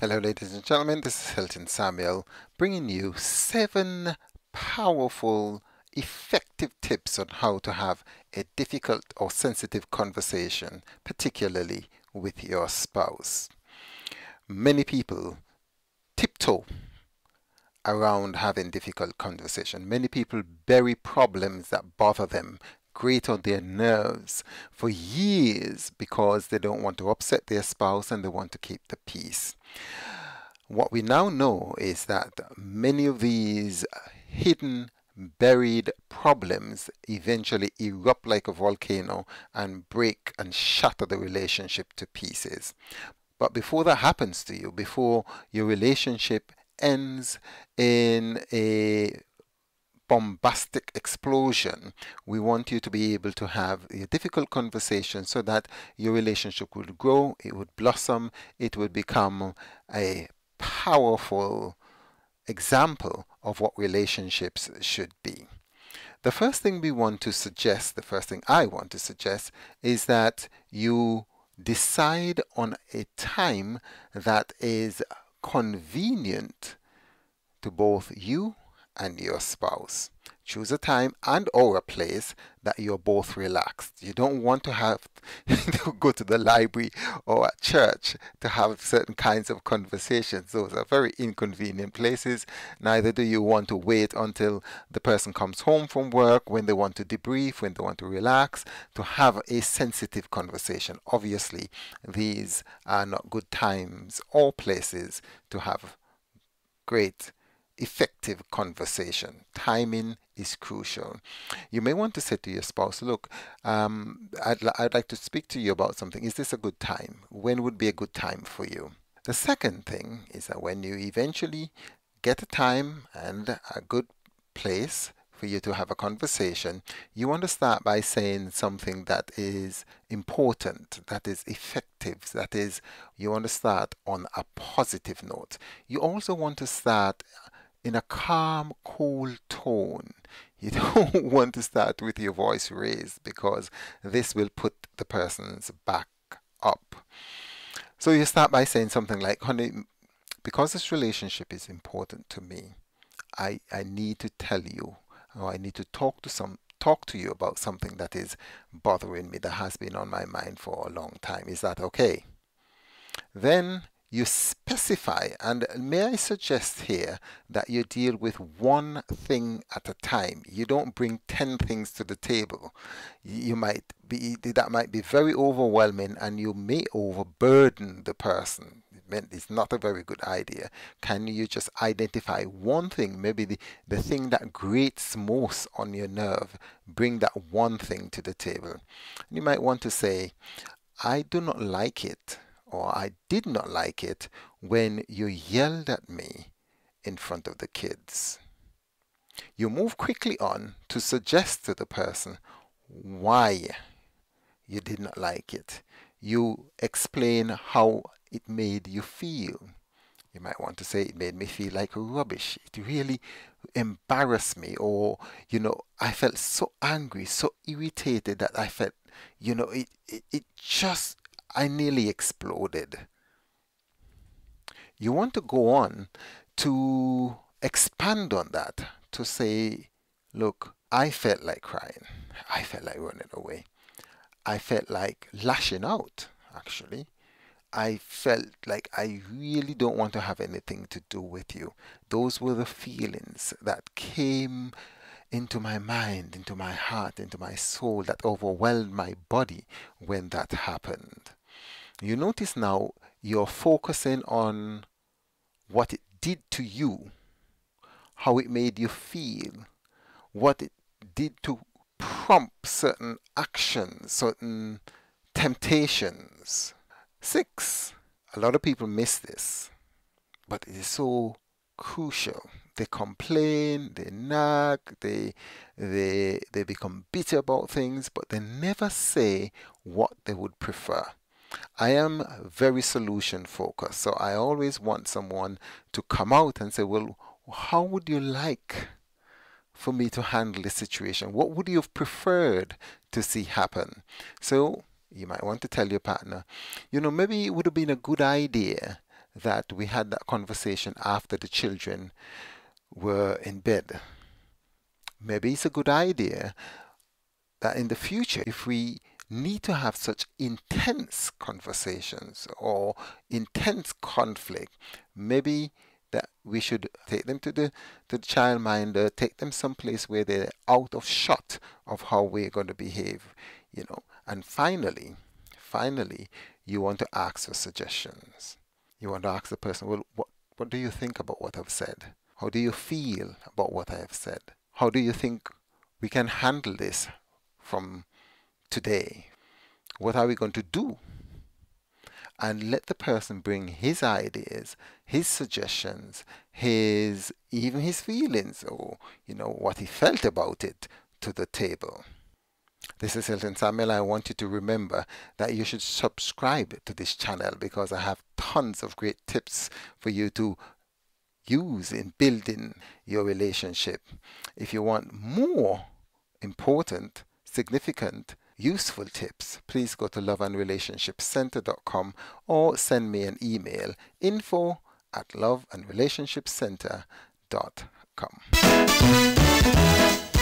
Hello ladies and gentlemen, this is Hilton Samuel bringing you 7 powerful, effective tips on how to have a difficult or sensitive conversation, particularly with your spouse. Many people tiptoe around having difficult conversation. Many people bury problems that bother them, grate on their nerves for years because they don't want to upset their spouse and they want to keep the peace. What we now know is that many of these hidden, buried problems eventually erupt like a volcano and break and shatter the relationship to pieces. But before that happens to you, before your relationship ends in a bombastic explosion, we want you to be able to have a difficult conversation so that your relationship would grow, it would blossom, it would become a powerful example of what relationships should be. The first thing we want to suggest, the first thing I want to suggest, is that you decide on a time that is convenient to both you and your spouse. Choose a time and or a place that you're both relaxed. You don't want to have to go to the library or at church to have certain kinds of conversations. Those are very inconvenient places. Neither do you want to wait until the person comes home from work when they want to debrief, when they want to relax, to have a sensitive conversation. Obviously, these are not good times or places to have great effective conversation. Timing is crucial. You may want to say to your spouse, look, I'd like to speak to you about something. Is this a good time? When would be a good time for you? The second thing is that when you eventually get a time and a good place for you to have a conversation, you want to start by saying something that is important, that is effective, that is, you want to start on a positive note. You also want to start in a calm, cool tone. You don't want to start with your voice raised because this will put the person's back up. So you start by saying something like, honey, because this relationship is important to me, I need to tell you, or I need to talk to you about something that is bothering me, that has been on my mind for a long time. Is that okay? Then you specify, and may I suggest here that you deal with one thing at a time. You don't bring 10 things to the table. That might be very overwhelming and you may overburden the person. It's not a very good idea. Can you just identify one thing, maybe the thing that grates most on your nerve? Bring that one thing to the table. You might want to say, I do not like it, or I did not like it when you yelled at me in front of the kids. You move quickly on to suggest to the person why you did not like it. You explain how it made you feel. You might want to say, it made me feel like rubbish. It really embarrassed me, or, I felt so angry, so irritated that I felt, I nearly exploded. You want to go on to expand on that, to say, look, I felt like crying. I felt like running away. I felt like lashing out, actually. I felt like I really don't want to have anything to do with you. Those were the feelings that came into my mind, into my heart, into my soul, that overwhelmed my body when that happened. You notice now you're focusing on what it did to you, how it made you feel, what it did to prompt certain actions, certain temptations. 6, a lot of people miss this, but it is so crucial. They complain, they nag, they become bitter about things, but they never say what they would prefer. I am very solution focused, so I always want someone to come out and say, well, how would you like for me to handle this situation? What would you have preferred to see happen? So you might want to tell your partner, maybe it would have been a good idea that we had that conversation after the children were in bed. Maybe it's a good idea that in the future, if we need to have such intense conversations or intense conflict, maybe that we should take them to the childminder, take them someplace where they're out of shot of how we're going to behave, you know. And finally, you want to ask for suggestions. You want to ask the person, well, what do you think about what I've said? How do you feel about what I have said? How do you think we can handle this from today? What are we going to do? And let the person bring his ideas, his suggestions, even his feelings, or what he felt about it to the table. This is Hilton Samuel. I want you to remember that you should subscribe to this channel because I have tons of great tips for you to use in building your relationship. If you want more important, significant, useful tips, please go to loveandrelationshipcenter.com or send me an email, info@loveandrelationshipcenter.com.